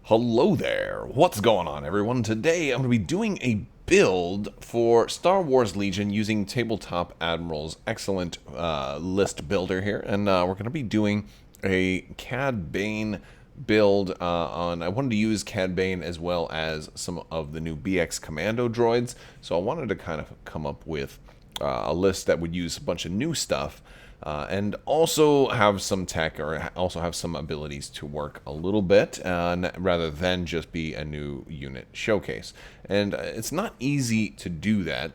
Hello there. What's going on, everyone? Today I'm going to be doing a build for Star Wars Legion using Tabletop Admiral's excellent list builder here, and we're going to be doing a Cad Bane build on. I wanted to use Cad Bane as well as some of the new BX Commando droids, so I wanted to kind of come up with a list that would use a bunch of new stuff. And also have some tech, or also have some abilities to work a little bit, rather than just be a new unit showcase. And it's not easy to do that,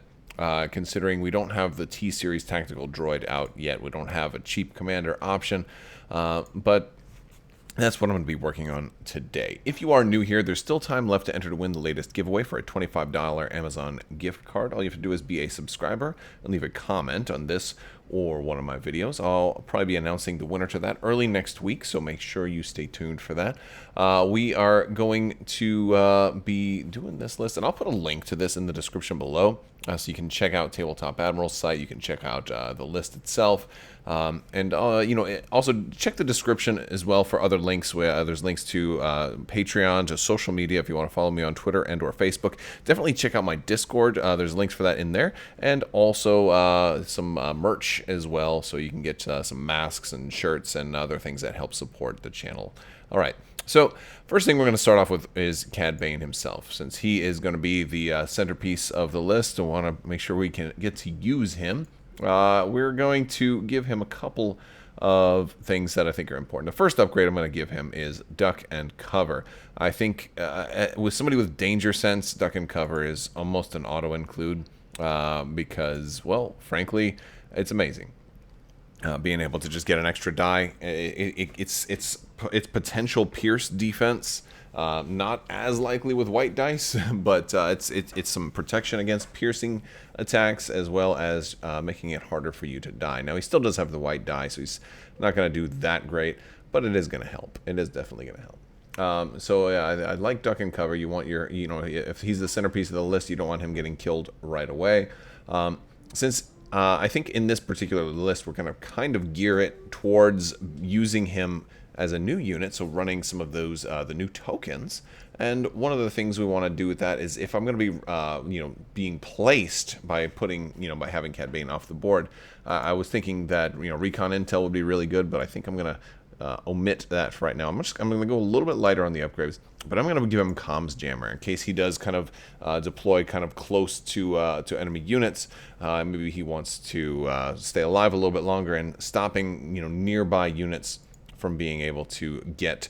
considering we don't have the T-Series tactical droid out yet. We don't have a cheap commander option, but that's what I'm going to be working on today. If you are new here, there's still time left to enter to win the latest giveaway for a $25 Amazon gift card. All you have to do is be a subscriber and leave a comment on this or one of my videos. I'll probably be announcing the winner to that early next week, so make sure you stay tuned for that. We are going to be doing this list, and I'll put a link to this in the description below, so you can check out Tabletop Admiral's site. You can check out the list itself. Also check the description as well for other links. Where there's links to Patreon, to social media if you want to follow me on Twitter and or Facebook. Definitely check out my Discord. There's links for that in there, and also some merch as well, so you can get some masks and shirts and other things that help support the channel. All right. So first thing we're going to start off with is Cad Bane himself, since he is going to be the centerpiece of the list. I want to make sure we can get to use him. We're going to give him a couple of things that I think are important. The first upgrade I'm going to give him is Duck and Cover. I think with somebody with Danger Sense, Duck and Cover is almost an auto-include because, well, frankly, it's amazing. Being able to just get an extra die, it's potential pierce defense. Not as likely with white dice, but it's some protection against piercing attacks, as well as making it harder for you to die. Now, he still does have the white die, so he's not going to do that great, but it is going to help. It is definitely going to help. So yeah, I like Duck and Cover. You want your, if he's the centerpiece of the list, you don't want him getting killed right away. Since I think in this particular list, we're going to kind of gear it towards using him as a new unit, so running some of those the new tokens. And one of the things we want to do with that is, if I'm going to be being placed by putting by having Cad Bane off the board, I was thinking that recon intel would be really good, but I think I'm going to omit that for right now. I'm going to go a little bit lighter on the upgrades, but I'm going to give him Comms Jammer in case he does kind of deploy kind of close to enemy units. Maybe he wants to stay alive a little bit longer, and stopping nearby units from being able to get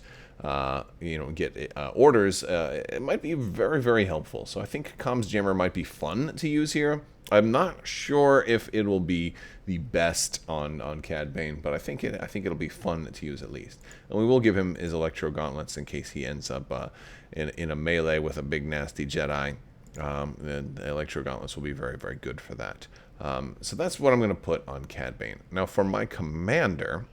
orders, it might be very, very helpful. So I think Comms Jammer might be fun to use here. I'm not sure if it will be the best on Cad Bane, but I think it'll be fun to use at least. And we will give him his Electro Gauntlets in case he ends up in a melee with a big nasty Jedi. Then the Electro Gauntlets will be very, very good for that. So that's what I'm going to put on Cad Bane. Now for my commander,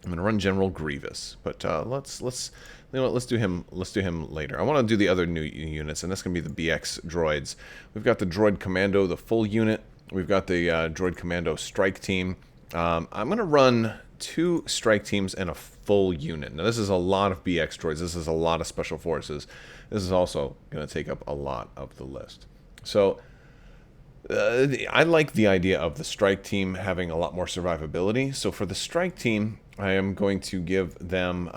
I'm going to run General Grievous, but let's do him later. I want to do the other new units, and that's going to be the BX droids. We've got the Droid Commando, the full unit. We've got the Droid Commando strike team. I'm going to run 2 strike teams and a full unit. Now this is a lot of BX droids. This is a lot of special forces. This is also going to take up a lot of the list. So I like the idea of the strike team having a lot more survivability. So for the strike team, I am going to give them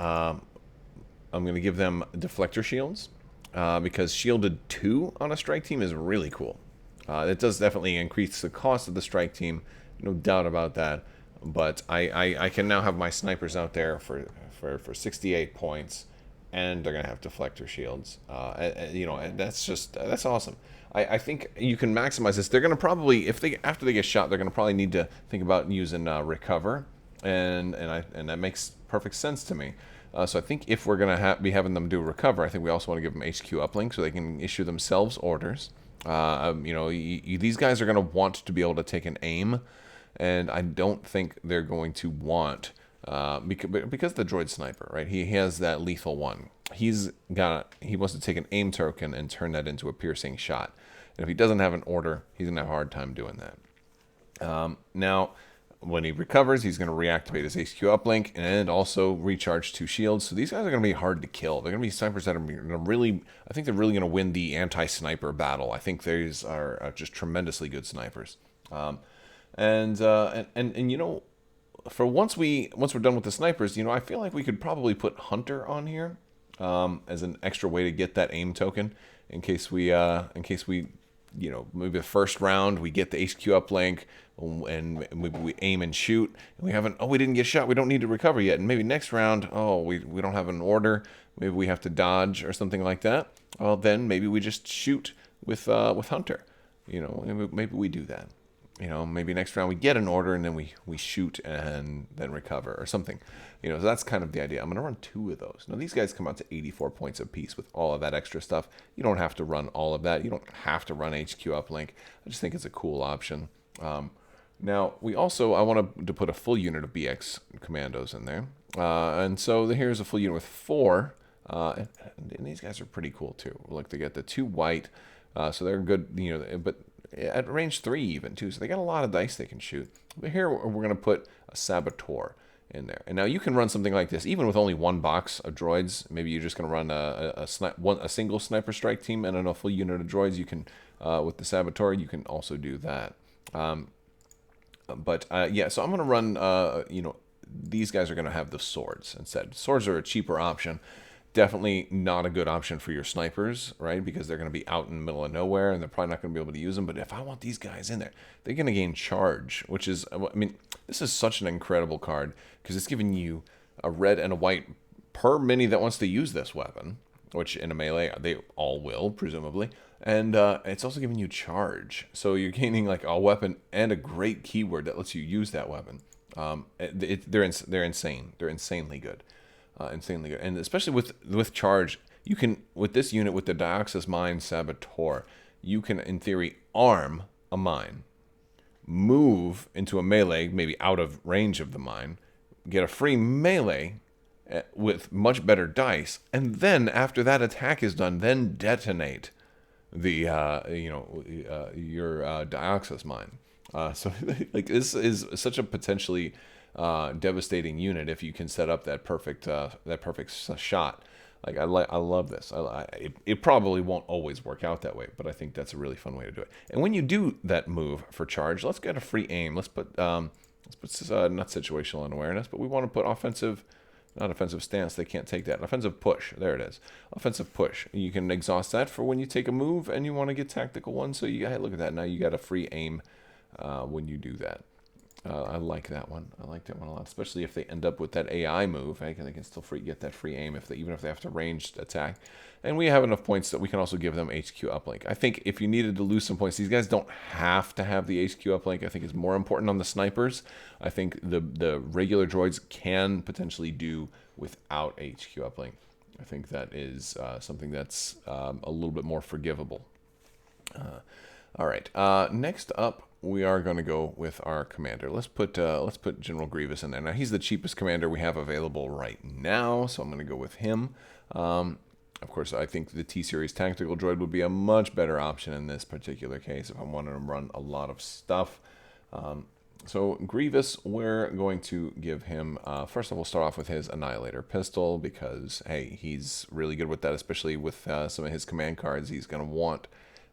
deflector shields, because shielded 2 on a strike team is really cool. It does definitely increase the cost of the strike team, no doubt about that. But I can now have my snipers out there for 68 points, and they're gonna have deflector shields. And that's awesome. I think you can maximize this. They're gonna probably, after they get shot, they're gonna probably need to think about using recover. And that makes perfect sense to me. So I think if we're going to be having them do recover, I think we also want to give them HQ uplink so they can issue themselves orders. These guys are going to want to be able to take an aim, and I don't think they're going to want, because the droid sniper, right? He has that lethal one. He wants to take an aim token and turn that into a piercing shot. And if he doesn't have an order, he's going to have a hard time doing that. Now, when he recovers, he's going to reactivate his HQ uplink and also recharge 2 shields. So these guys are going to be hard to kill. They're going to be snipers that are going to really, I think they're really going to win the anti-sniper battle. I think these are just tremendously good snipers. And you know, for once we're done with the snipers, you know, I feel like we could probably put Hunter on here as an extra way to get that aim token in case we you know, maybe the first round we get the HQ uplink and maybe we aim and shoot and we didn't get shot, we don't need to recover yet, and maybe next round, we don't have an order, maybe we have to dodge or something like that. Well, then maybe we just shoot with Hunter, you know, maybe we do that. You know, maybe next round we get an order and then we shoot and then recover or something. You know, so that's kind of the idea. I'm going to run 2 of those. Now, these guys come out to 84 points apiece with all of that extra stuff. You don't have to run all of that. You don't have to run HQ uplink. I just think it's a cool option. Now, I wanted to put a full unit of BX commandos in there. And so here's a full unit with 4. And these guys are pretty cool, too. Look, they get the 2 white. So they're good, you know, but at range 3 even too, so they got a lot of dice they can shoot. But here we're going to put a Saboteur in there. And now you can run something like this even with only 1 box of droids. Maybe you're just going to run a single sniper strike team and a full unit of droids. You can with the Saboteur you can also do that. Yeah, so I'm going to run you know, these guys are going to have the swords instead. Swords are a cheaper option. Definitely not a good option for your snipers, right? Because they're going to be out in the middle of nowhere and they're probably not going to be able to use them. But if I want these guys in there, they're going to gain charge, which is, I mean, this is such an incredible card because it's giving you a red and a white per mini that wants to use this weapon, which in a melee, they all will, presumably. And it's also giving you charge. So you're gaining like a weapon and a great keyword that lets you use that weapon. They're insane. They're insanely good. Insanely good, and especially with charge, you can, with this unit, with the Dioxis Mine Saboteur, you can in theory arm a mine, move into a melee, maybe out of range of the mine, get a free melee with much better dice, and then after that attack is done, then detonate the your Dioxis Mine. So like this is such a potentially devastating unit if you can set up that perfect shot. Like I love this. It probably won't always work out that way, but I think that's a really fun way to do it. And when you do that move for charge, let's get a free aim. Let's put not situational unawareness, but we want to put not offensive stance. They can't take that. Offensive push. There it is. Offensive push. You can exhaust that for when you take a move and you want to get tactical one. So hey, look at that. Now you got a free aim when you do that. I like that one. I like that one a lot, especially if they end up with that AI move. They can still get that free aim even if they have to ranged attack. And we have enough points that we can also give them HQ uplink. I think if you needed to lose some points, these guys don't have to have the HQ uplink. I think it's more important on the snipers. I think the regular droids can potentially do without HQ uplink. I think that is something that's a little bit more forgivable. All right. Next up, we are going to go with our commander. Let's put General Grievous in there. Now he's the cheapest commander we have available right now, so I'm going to go with him. Of course, I think the T-Series Tactical Droid would be a much better option in this particular case if I wanted to run a lot of stuff. So Grievous, we're going to give him, first of all, we'll start off with his Annihilator pistol because, hey, he's really good with that, especially with some of his command cards. He's going to want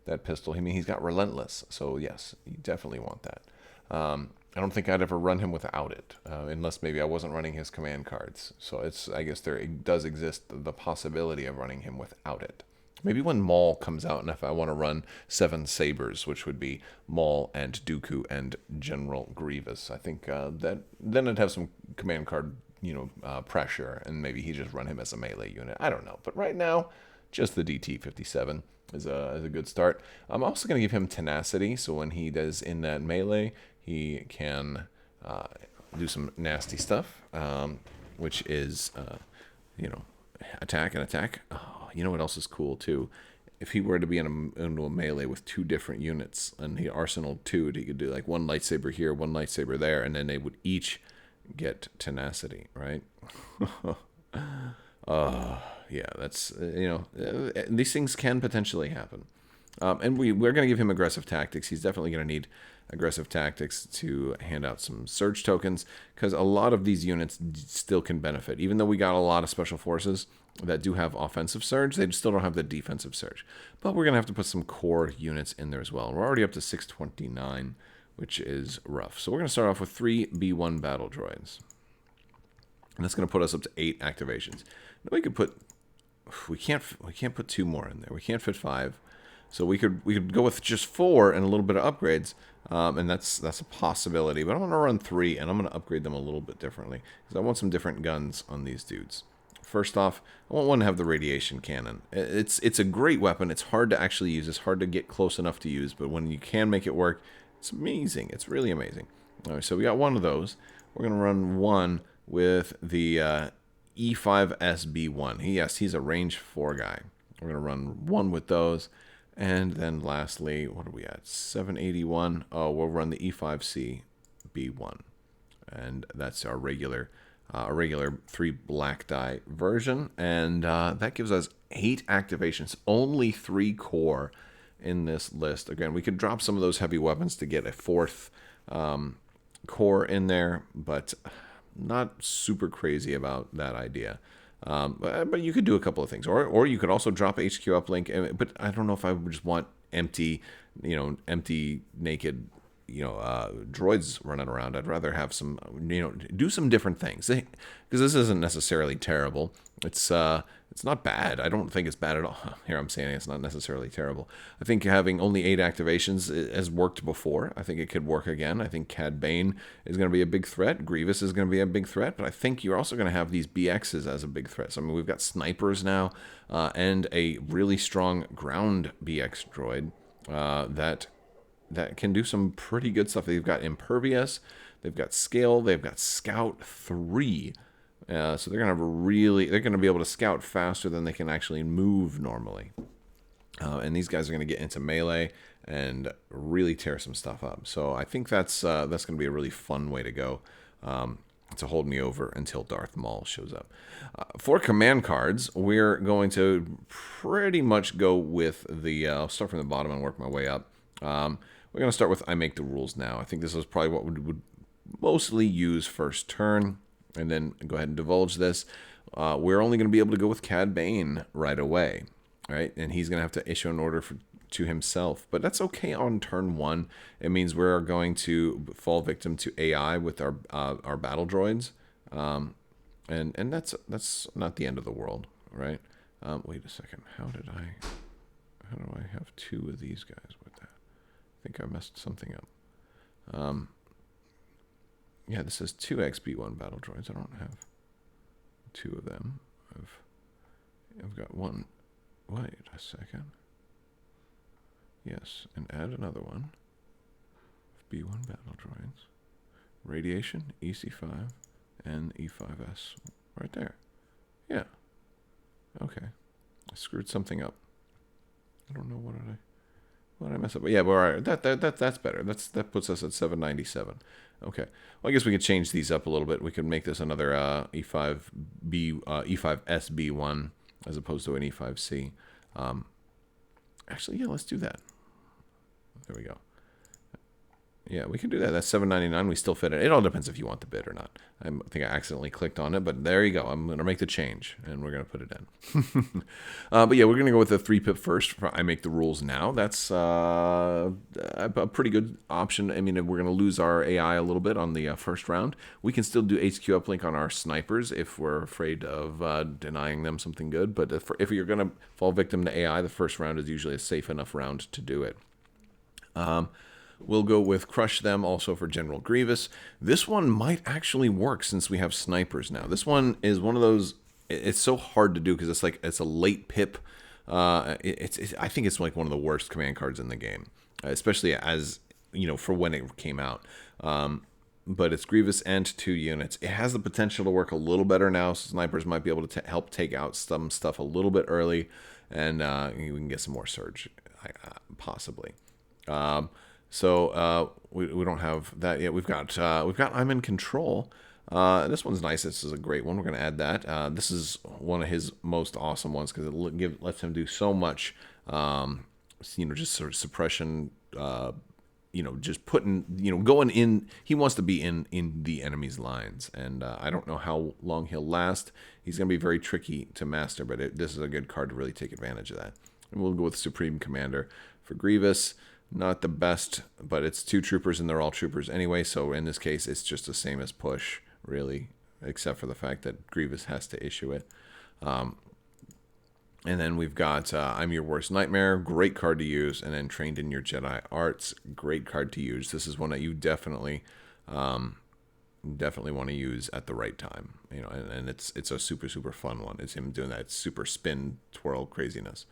that pistol. I mean, he's got Relentless, so yes, you definitely want that. I don't think I'd ever run him without it, unless maybe I wasn't running his command cards. So I guess it does exist the possibility of running him without it. Maybe when Maul comes out, and if I want to run 7 Sabers, which would be Maul and Dooku and General Grievous, I think that then it'd have some command card, pressure, and maybe he just run him as a melee unit. I don't know, but right now, just the DT-57 is a good start. I'm also going to give him Tenacity, so when he does in that melee, he can do some nasty stuff, which is, attack and attack. Oh, you know what else is cool, too? If he were to be into a melee with 2 different units, and he Arsenal 2, he could do like 1 lightsaber here, 1 lightsaber there, and then they would each get Tenacity, right? Yeah, that's, these things can potentially happen. And we're going to give him aggressive tactics. He's definitely going to need aggressive tactics to hand out some surge tokens, because a lot of these units still can benefit. Even though we got a lot of special forces that do have offensive surge, they still don't have the defensive surge. But we're going to have to put some core units in there as well. And we're already up to 629, which is rough. So we're going to start off with 3 B1 battle droids. And that's going to put us up to 8 activations. Now we could put... We can't put 2 more in there. We can't fit 5. So we could go with just 4 and a little bit of upgrades, and that's a possibility. But I'm going to run 3, and I'm going to upgrade them a little bit differently, because I want some different guns on these dudes. First off, I want one to have the radiation cannon. It's a great weapon. It's hard to actually use. It's hard to get close enough to use, but when you can make it work, it's amazing. It's really amazing. All right, so we got one of those. We're going to run one with the E5SB1. He's a range 4 guy. We're going to run one with those. And then lastly, what are we at? 781. Oh, we'll run the E5C B1. And that's our regular 3 black die version. And that gives us 8 activations. Only 3 core in this list. Again, we could drop some of those heavy weapons to get a 4th core in there, but not super crazy about that idea. But you could do a couple of things, or you could also drop HQ uplink. But I don't know if I would just want empty naked, droids running around. I'd rather have some, do some different things, because this isn't necessarily terrible. It's not bad. I don't think it's bad at all. Here I'm saying it's not necessarily terrible. I think having only 8 activations has worked before. I think it could work again. I think Cad Bane is going to be a big threat. Grievous is going to be a big threat. But I think you're also going to have these BXs as a big threat. So, I mean, we've got snipers now and a really strong ground BX droid that can do some pretty good stuff. They've got impervious. They've got scale. They've got scout 3. So they're going to be able to scout faster than they can actually move normally. And these guys are going to get into melee and really tear some stuff up. So I think that's going to be a really fun way to go to hold me over until Darth Maul shows up. For command cards, we're going to pretty much go with the... I'll start from the bottom and work my way up. We're going to start with I make the rules now. I think this is probably what we would mostly use first turn. And then go ahead and divulge this. We're only going to be able to go with Cad Bane right away, right? And he's going to have to issue an order to himself. But that's okay on turn 1. It means we're going to fall victim to AI with our battle droids. And that's not the end of the world, right? Wait a second. How do I have 2 of these guys with that? I think I messed something up. Yeah, this says 2 XB1 battle droids. I don't have 2 of them. I've got 1. Wait a second. Yes, and add another one. B1 battle droids. Radiation, EC5, and E5S. Right there. Yeah. Okay. I screwed something up. I don't know what did I mess up? But yeah, but all right. That's better. That puts us at 797. Okay. Well, I guess we could change these up a little bit. We could make this another E5SB1 as opposed to an E5C. Actually, yeah, let's do that. There we go. Yeah, we can do that. That's $7.99. We still fit it. It all depends if you want the bid or not. I think I accidentally clicked on it, but there you go. I'm going to make the change, and we're going to put it in. But yeah, we're going to go with the 3-pip first. For I make the rules now. That's a pretty good option. I mean, we're going to lose our AI a little bit on the first round. We can still do HQ uplink on our snipers if we're afraid of denying them something good. But if you're going to fall victim to AI, the first round is usually a safe enough round to do it. We'll go with Crush Them also for General Grievous. This one might actually work since we have snipers now. This one is one of those, it's so hard to do because it's a late pip. I think it's like one of the worst command cards in the game, especially as, for when it came out. But it's Grievous and 2 units. It has the potential to work a little better now. So snipers might be able to help take out some stuff a little bit early, and we can get some more surge, possibly. So we don't have that yet. We've got I'm in Control. This one's nice. This is a great one. We're going to add that. This is one of his most awesome ones because it lets him do so much just sort of suppression, just putting, going in. He wants to be in the enemy's lines, and I don't know how long he'll last. He's going to be very tricky to master, but this is a good card to really take advantage of that. And we'll go with Supreme Commander for Grievous. Not the best, but it's 2 troopers, and they're all troopers anyway, so in this case, it's just the same as push, really, except for the fact that Grievous has to issue it. And then we've got I'm Your Worst Nightmare, great card to use, and then Trained in Your Jedi Arts, great card to use. This is one that you definitely want to use at the right time, and it's a super, super fun one. It's him doing that super spin, twirl craziness.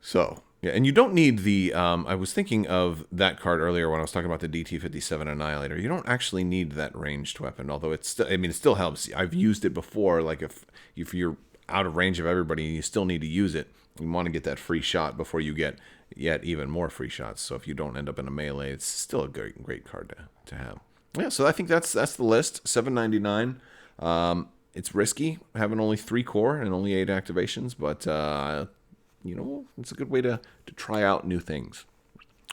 So, yeah, and you don't need the, I was thinking of that card earlier when I was talking about the DT-57 Annihilator. You don't actually need that ranged weapon, although it still helps. I've used it before, like if you're out of range of everybody and you still need to use it, you want to get that free shot before you get yet even more free shots. So if you don't end up in a melee, it's still a great card to have. Yeah, so I think that's the list. $7.99. It's risky, having only 3 core and only 8 activations, but it's a good way to try out new things.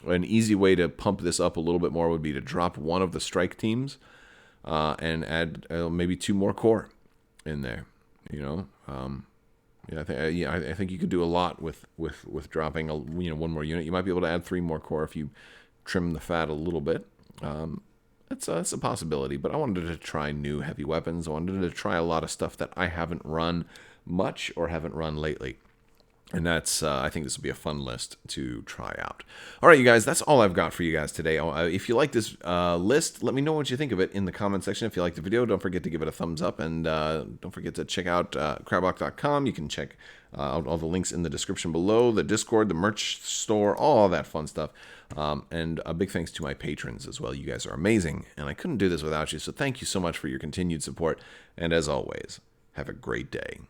An easy way to pump this up a little bit more would be to drop one of the strike teams and add maybe 2 more core in there. I think you could do a lot with dropping one more unit. You might be able to add 3 more core if you trim the fat a little bit. It's a possibility, but I wanted to try new heavy weapons. I wanted to try a lot of stuff that I haven't run much or haven't run lately. And that's, I think this will be a fun list to try out. All right, you guys, that's all I've got for you guys today. If you like this list, let me know what you think of it in the comment section. If you like the video, don't forget to give it a thumbs up. And don't forget to check out Crabbok.com. You can check out all the links in the description below, the Discord, the merch store, all that fun stuff. And a big thanks to my patrons as well. You guys are amazing, and I couldn't do this without you. So thank you so much for your continued support. And as always, have a great day.